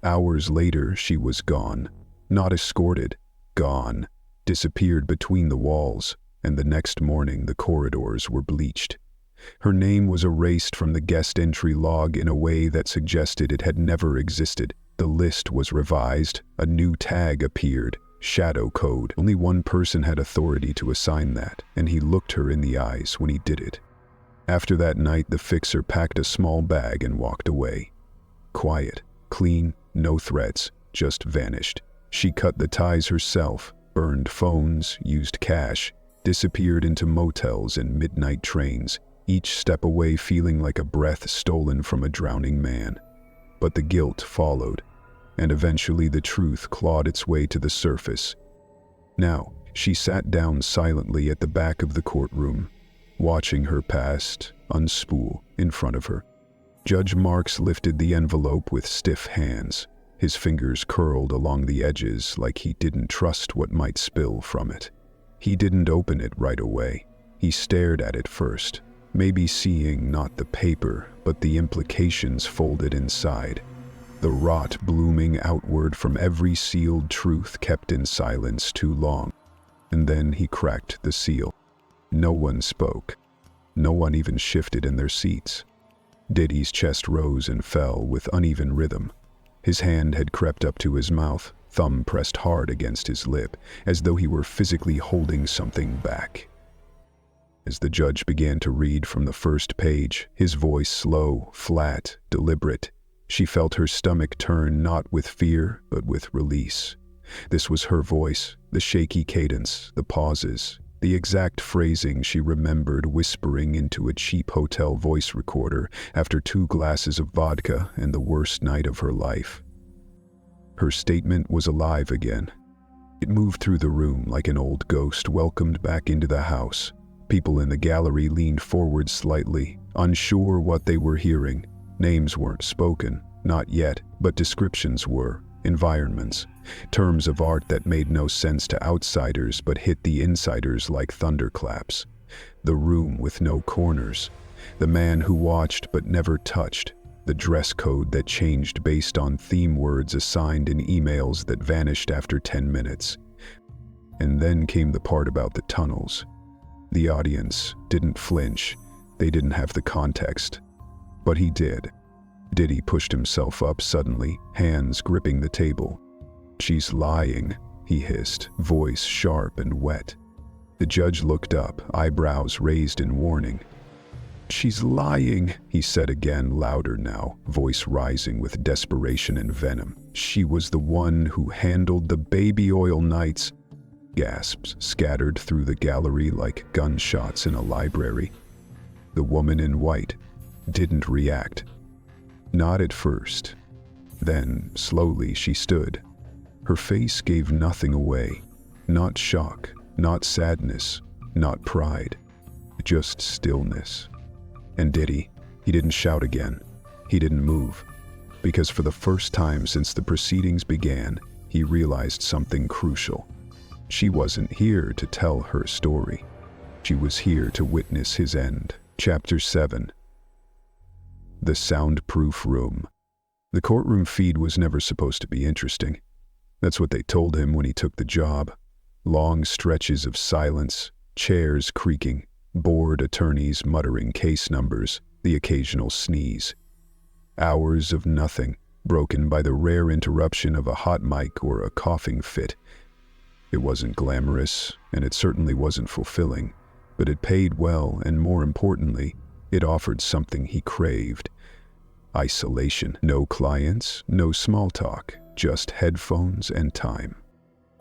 Hours later, she was gone. Not escorted, gone. Disappeared between the walls, and the next morning the corridors were bleached. Her name was erased from the guest entry log in a way that suggested it had never existed. The list was revised, a new tag appeared, shadow code. Only one person had authority to assign that, and he looked her in the eyes when he did it. After that night, the fixer packed a small bag and walked away. Quiet, clean, no threats, just vanished. She cut the ties herself, burned phones, used cash, disappeared into motels and midnight trains, each step away feeling like a breath stolen from a drowning man. But the guilt followed, and eventually the truth clawed its way to the surface. Now, she sat down silently at the back of the courtroom, watching her past unspool in front of her. Judge Marks lifted the envelope with stiff hands. His fingers curled along the edges like he didn't trust what might spill from it. He didn't open it right away. He stared at it first, maybe seeing not the paper, but the implications folded inside. The rot blooming outward from every sealed truth kept in silence too long. And then he cracked the seal. No one spoke. No one even shifted in their seats. Diddy's chest rose and fell with uneven rhythm. His hand had crept up to his mouth, thumb pressed hard against his lip, as though he were physically holding something back. As the judge began to read from the first page, his voice slow, flat, deliberate, she felt her stomach turn not with fear, but with release. This was her voice, the shaky cadence, the pauses, the exact phrasing she remembered whispering into a cheap hotel voice recorder after 2 glasses of vodka and the worst night of her life. Her statement was alive again. It moved through the room like an old ghost welcomed back into the house. People in the gallery leaned forward slightly, unsure what they were hearing. Names weren't spoken, not yet, but descriptions were. Environments, terms of art that made no sense to outsiders but hit the insiders like thunderclaps. The room with no corners. The man who watched but never touched. The dress code that changed based on theme words assigned in emails that vanished after 10 minutes. And then came the part about the tunnels. The audience didn't flinch. They didn't have the context. But he did. Diddy pushed himself up suddenly, hands gripping the table. "She's lying," he hissed, voice sharp and wet. The judge looked up, eyebrows raised in warning. "She's lying," he said again, louder now, voice rising with desperation and venom. "She was the one who handled the baby oil nights." Gasps scattered through the gallery like gunshots in a library. The woman in white didn't react. Not at first. Then, slowly, she stood. Her face gave nothing away. Not shock, not sadness, not pride. Just stillness. And Diddy, he didn't shout again. He didn't move. Because for the first time since the proceedings began, he realized something crucial. She wasn't here to tell her story. She was here to witness his end. Chapter 7. The soundproof room. The courtroom feed was never supposed to be interesting. That's what they told him when he took the job. Long stretches of silence, chairs creaking, bored attorneys muttering case numbers, the occasional sneeze. Hours of nothing, broken by the rare interruption of a hot mic or a coughing fit. It wasn't glamorous, and it certainly wasn't fulfilling, but it paid well, and more importantly, it offered something he craved. Isolation. No clients, no small talk, just headphones and time.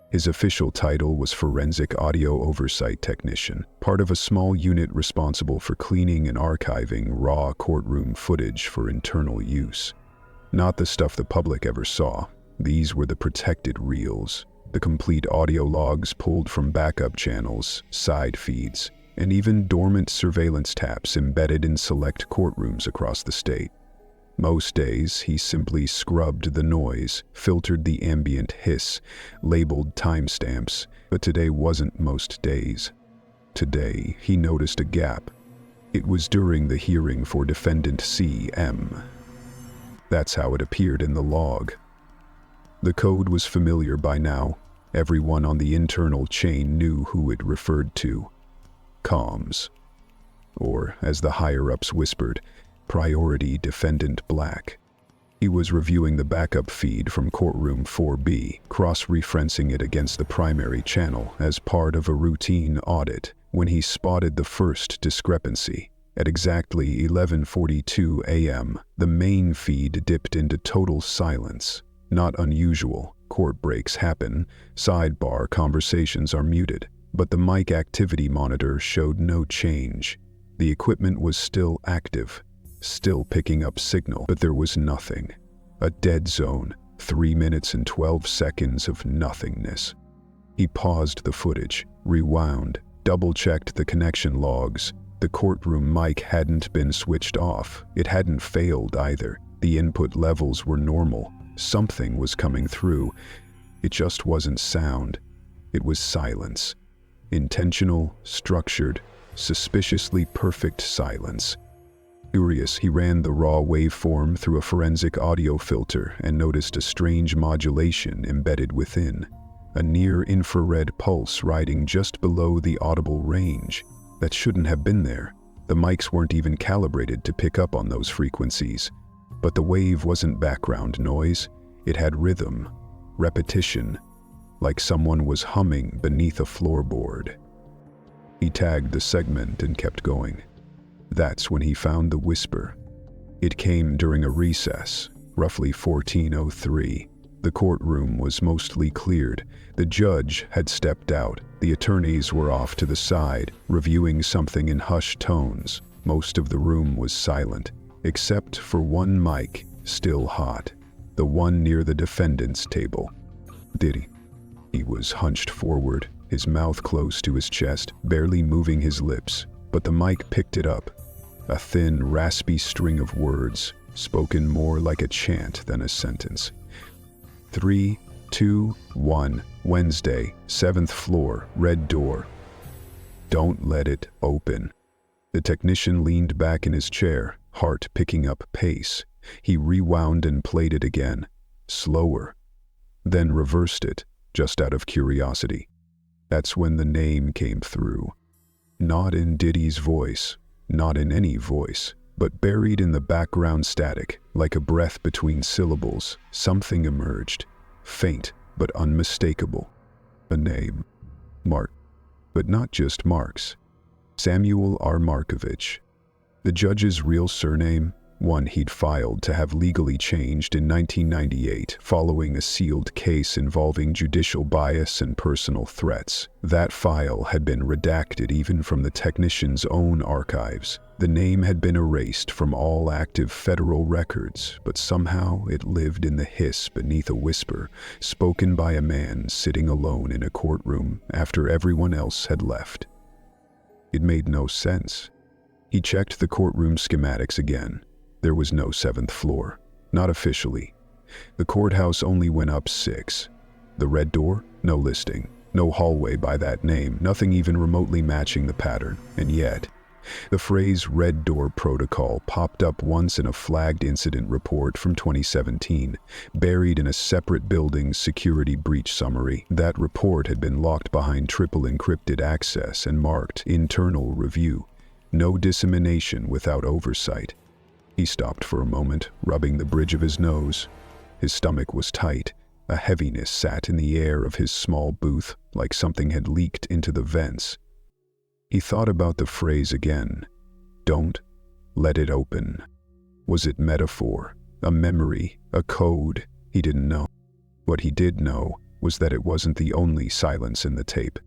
His official title was Forensic Audio Oversight Technician, part of a small unit responsible for cleaning and archiving raw courtroom footage for internal use. Not the stuff the public ever saw. These were the protected reels, the complete audio logs pulled from backup channels, side feeds, and even dormant surveillance taps embedded in select courtrooms across the state. Most days, he simply scrubbed the noise, filtered the ambient hiss, labeled timestamps, but today wasn't most days. Today, he noticed a gap. It was during the hearing for Defendant C.M. That's how it appeared in the log. The code was familiar by now. Everyone on the internal chain knew who it referred to. Comms. Or, as the higher-ups whispered, Priority Defendant Black. He was reviewing the backup feed from Courtroom 4B, cross-referencing it against the primary channel as part of a routine audit, when he spotted the first discrepancy. At exactly 11:42 a.m., the main feed dipped into total silence. Not unusual. Court breaks happen. Sidebar conversations are muted. But the mic activity monitor showed no change. The equipment was still active, still picking up signal, but there was nothing. A dead zone, 3 minutes and 12 seconds of nothingness. He paused the footage, rewound, double-checked the connection logs. The courtroom mic hadn't been switched off. It hadn't failed either. The input levels were normal. Something was coming through. It just wasn't sound. It was silence. Intentional, structured, suspiciously perfect silence. Curious, he ran the raw waveform through a forensic audio filter and noticed a strange modulation embedded within. A near-infrared pulse riding just below the audible range. That shouldn't have been there. The mics weren't even calibrated to pick up on those frequencies. But the wave wasn't background noise. It had rhythm, repetition, like someone was humming beneath a floorboard. He tagged the segment and kept going. That's when he found the whisper. It came during a recess, roughly 14:03. The courtroom was mostly cleared. The judge had stepped out. The attorneys were off to the side, reviewing something in hushed tones. Most of the room was silent, except for one mic, still hot. The one near the defendant's table. Diddy. He was hunched forward, his mouth close to his chest, barely moving his lips, but the mic picked it up. A thin, raspy string of words, spoken more like a chant than a sentence. 3, 2, 1, Wednesday, 7th floor, red door. Don't let it open. The technician leaned back in his chair, heart picking up pace. He rewound and played it again, slower, then reversed it, just out of curiosity. That's when the name came through. Not in Diddy's voice, not in any voice, but buried in the background static, like a breath between syllables, something emerged, faint but unmistakable. A name. Mark. But not just Mark's. Samuel R. Markovich. The judge's real surname, one he'd filed to have legally changed in 1998 following a sealed case involving judicial bias and personal threats. That file had been redacted even from the technician's own archives. The name had been erased from all active federal records, but somehow it lived in the hiss beneath a whisper, spoken by a man sitting alone in a courtroom after everyone else had left. It made no sense. He checked the courtroom schematics again. There was no 7th floor, not officially. The courthouse only went up 6. The red door? No listing. No hallway by that name, nothing even remotely matching the pattern. And yet, the phrase "red door protocol" popped up once in a flagged incident report from 2017, buried in a separate building's security breach summary. That report had been locked behind triple encrypted access and marked "internal review." No dissemination without oversight. He stopped for a moment, rubbing the bridge of his nose. His stomach was tight. A heaviness sat in the air of his small booth, like something had leaked into the vents. He thought about the phrase again. Don't let it open. Was it metaphor, a memory, a code? He didn't know. What he did know was that it wasn't the only silence in the tape.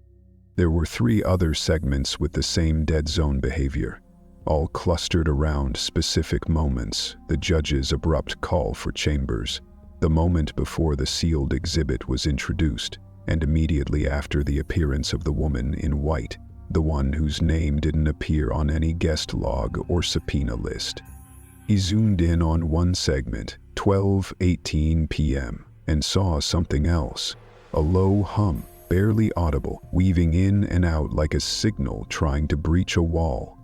There were 3 other segments with the same dead zone behavior, all clustered around specific moments, the judge's abrupt call for chambers, the moment before the sealed exhibit was introduced, and immediately after the appearance of the woman in white, the one whose name didn't appear on any guest log or subpoena list. He zoomed in on one segment, 12:18 p.m., and saw something else, a low hum, barely audible, weaving in and out like a signal trying to breach a wall.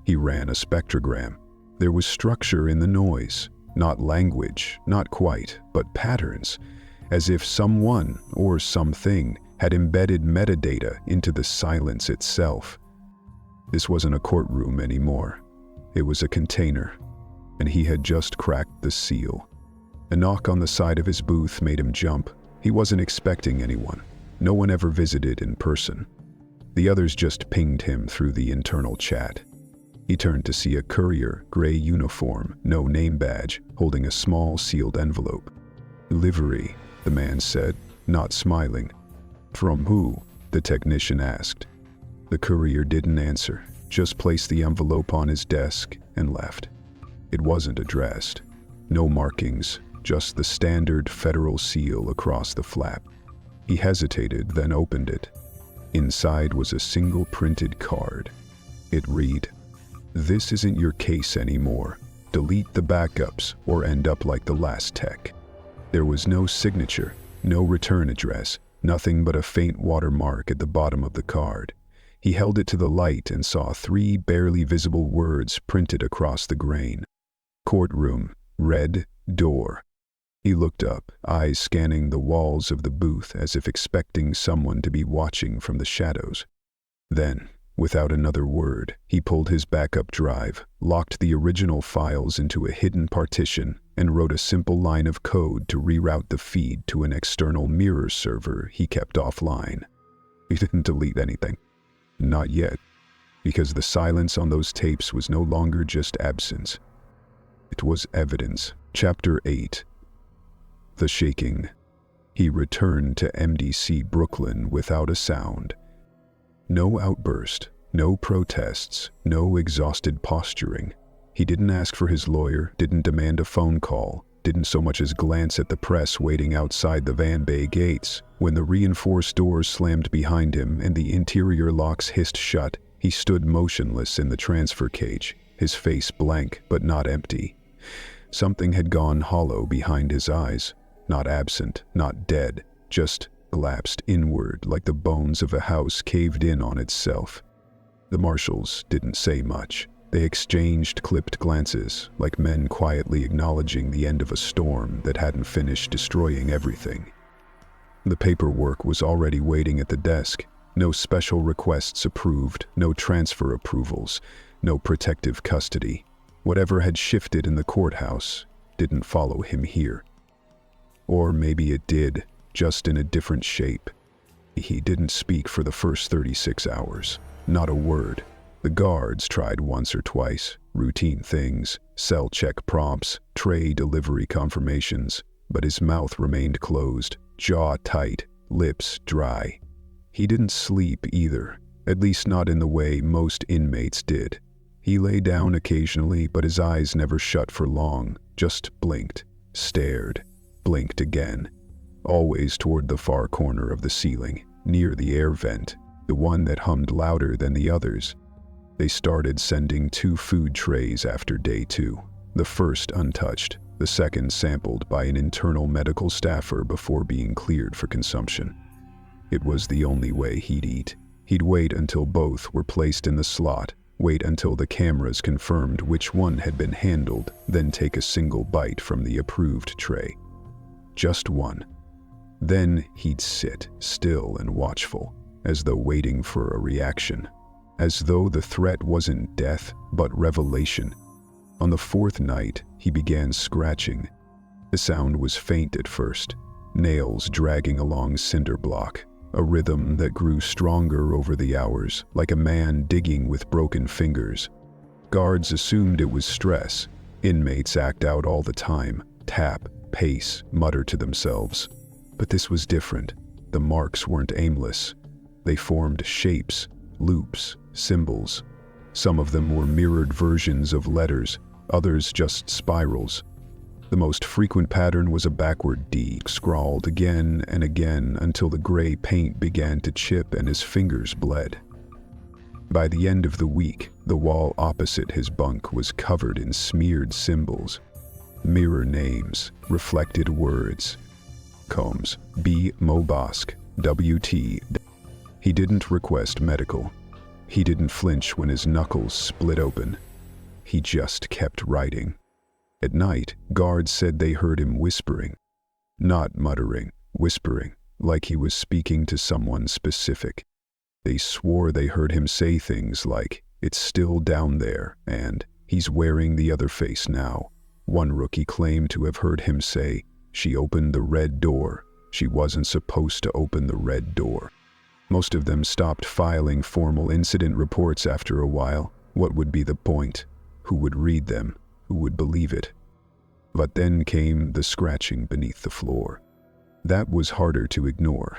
He ran a spectrogram. There was structure in the noise, not language, not quite, but patterns, as if someone or something had embedded metadata into the silence itself. This wasn't a courtroom anymore. It was a container, and he had just cracked the seal. A knock on the side of his booth made him jump. He wasn't expecting anyone. No one ever visited in person. The others just pinged him through the internal chat. He turned to see a courier, gray uniform, no name badge, holding a small sealed envelope. "Livery," the man said, not smiling. "From who?" the technician asked. The courier didn't answer, just placed the envelope on his desk and left. It wasn't addressed. No markings, just the standard federal seal across the flap. He hesitated, then opened it. Inside was a single printed card. It read, This isn't your case anymore. Delete the backups or end up like the last tech. There was no signature, no return address, nothing but a faint watermark at the bottom of the card. He held it to the light and saw 3 barely visible words printed across the grain. Courtroom, red door. He looked up, eyes scanning the walls of the booth as if expecting someone to be watching from the shadows. Then, without another word, he pulled his backup drive, locked the original files into a hidden partition, and wrote a simple line of code to reroute the feed to an external mirror server he kept offline. He didn't delete anything. Not yet, because the silence on those tapes was no longer just absence. It was evidence. Chapter 8. The Shaking. He returned to MDC Brooklyn without a sound. No outburst, no protests, no exhausted posturing. He didn't ask for his lawyer, didn't demand a phone call, didn't so much as glance at the press waiting outside the Van Bay gates. When the reinforced doors slammed behind him and the interior locks hissed shut, he stood motionless in the transfer cage, his face blank but not empty. Something had gone hollow behind his eyes, not absent, not dead, just collapsed inward like the bones of a house caved in on itself. The marshals didn't say much. They exchanged clipped glances, like men quietly acknowledging the end of a storm that hadn't finished destroying everything. The paperwork was already waiting at the desk. No special requests approved, no transfer approvals, no protective custody. Whatever had shifted in the courthouse didn't follow him here. Or maybe it did, just in a different shape. He didn't speak for the first 36 hours. Not a word. The guards tried once or twice, routine things, cell check prompts, tray delivery confirmations, but his mouth remained closed, jaw tight, lips dry. He didn't sleep either, at least not in the way most inmates did. He lay down occasionally, but his eyes never shut for long, just blinked, stared, blinked again, always toward the far corner of the ceiling, near the air vent, the one that hummed louder than the others. They started sending 2 food trays after day 2, the first untouched, the second sampled by an internal medical staffer before being cleared for consumption. It was the only way he'd eat. He'd wait until both were placed in the slot, wait until the cameras confirmed which one had been handled, then take a single bite from the approved tray. Just one. Then he'd sit, still and watchful, as though waiting for a reaction. As though the threat wasn't death, but revelation. On the 4th night, he began scratching. The sound was faint at first, nails dragging along cinder block, a rhythm that grew stronger over the hours, like a man digging with broken fingers. Guards assumed it was stress. Inmates act out all the time, tap, pace, mutter to themselves. But this was different. The marks weren't aimless. They formed shapes, loops, symbols. Some of them were mirrored versions of letters, others just spirals. The most frequent pattern was a backward D, scrawled again and again until the gray paint began to chip and his fingers bled. By the end of the week, the wall opposite his bunk was covered in smeared symbols, mirror names, reflected words. Combs, B. Mobosk, W.T. He didn't request medical. He didn't flinch when his knuckles split open. He just kept writing. At night, guards said they heard him whispering. Not muttering, whispering, like he was speaking to someone specific. They swore they heard him say things like, "It's still down there," and "He's wearing the other face now." One rookie claimed to have heard him say, "She opened the red door. She wasn't supposed to open the red door." Most of them stopped filing formal incident reports after a while. What would be the point? Who would read them? Who would believe it? But then came the scratching beneath the floor. That was harder to ignore.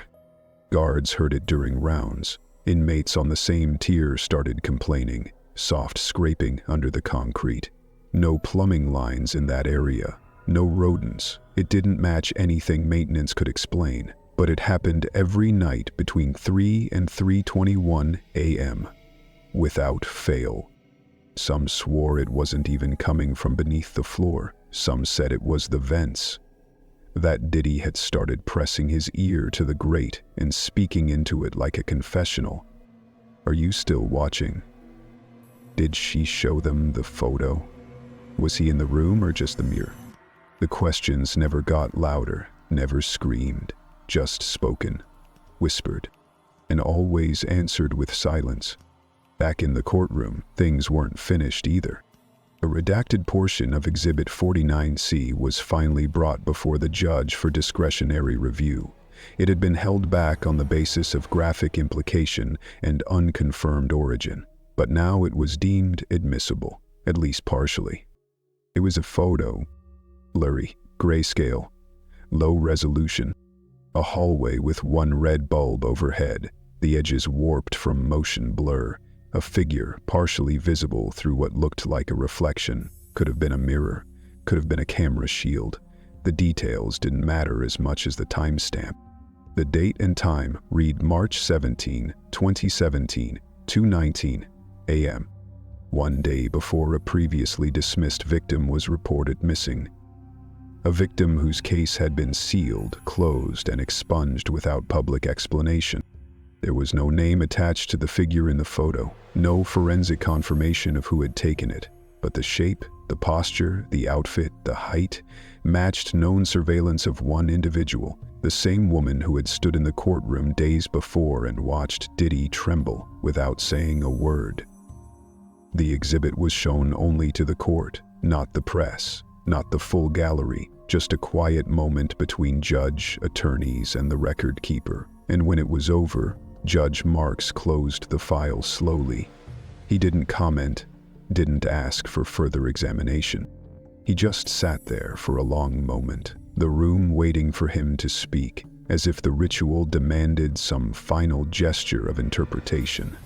Guards heard it during rounds. Inmates on the same tier started complaining, soft scraping under the concrete. No plumbing lines in that area. No rodents. It didn't match anything maintenance could explain, but it happened every night between 3 and 3:21 a.m. without fail. Some swore it wasn't even coming from beneath the floor. Some said it was the vents. That Diddy had started pressing his ear to the grate and speaking into it like a confessional. "Are you still watching? Did she show them the photo? Was he in the room or just the mirror?" The questions never got louder, never screamed, just spoken, whispered, and always answered with silence. Back in the courtroom, things weren't finished either. A redacted portion of Exhibit 49C was finally brought before the judge for discretionary review. It had been held back on the basis of graphic implication and unconfirmed origin, but now it was deemed admissible, at least partially. It was a photo, blurry, grayscale, low resolution, a hallway with one red bulb overhead, the edges warped from motion blur, a figure partially visible through what looked like a reflection. Could have been a mirror, could have been a camera shield. The details didn't matter as much as the timestamp. The date and time read March 17, 2017, 2:19 a.m., one day before a previously dismissed victim was reported missing. A victim whose case had been sealed, closed, and expunged without public explanation. There was no name attached to the figure in the photo, no forensic confirmation of who had taken it, but the shape, the posture, the outfit, the height matched known surveillance of one individual, the same woman who had stood in the courtroom days before and watched Diddy tremble without saying a word. The exhibit was shown only to the court, not the press, not the full gallery, just a quiet moment between judge, attorneys, and the record keeper. And when it was over, Judge Marks closed the file slowly. He didn't comment, didn't ask for further examination. He just sat there for a long moment, the room waiting for him to speak, as if the ritual demanded some final gesture of interpretation.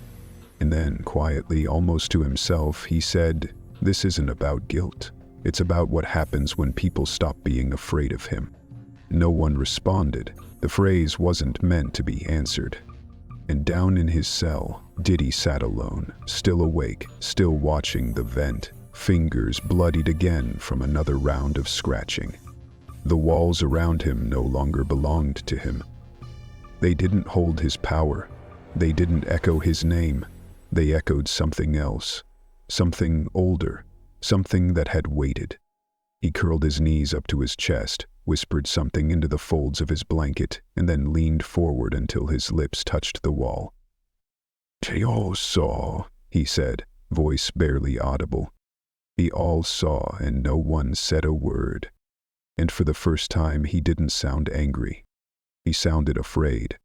And then, quietly, almost to himself, he said, "This isn't about guilt. It's about what happens when people stop being afraid of him." No one responded. The phrase wasn't meant to be answered. And down in his cell, Diddy sat alone, still awake, still watching the vent, fingers bloodied again from another round of scratching. The walls around him no longer belonged to him. They didn't hold his power. They didn't echo his name. They echoed something else, something older, something that had waited. He curled his knees up to his chest, whispered something into the folds of his blanket, and then leaned forward until his lips touched the wall. "They all saw," he said, voice barely audible. They all saw, and no one said a word. And for the first time, he didn't sound angry. He sounded afraid.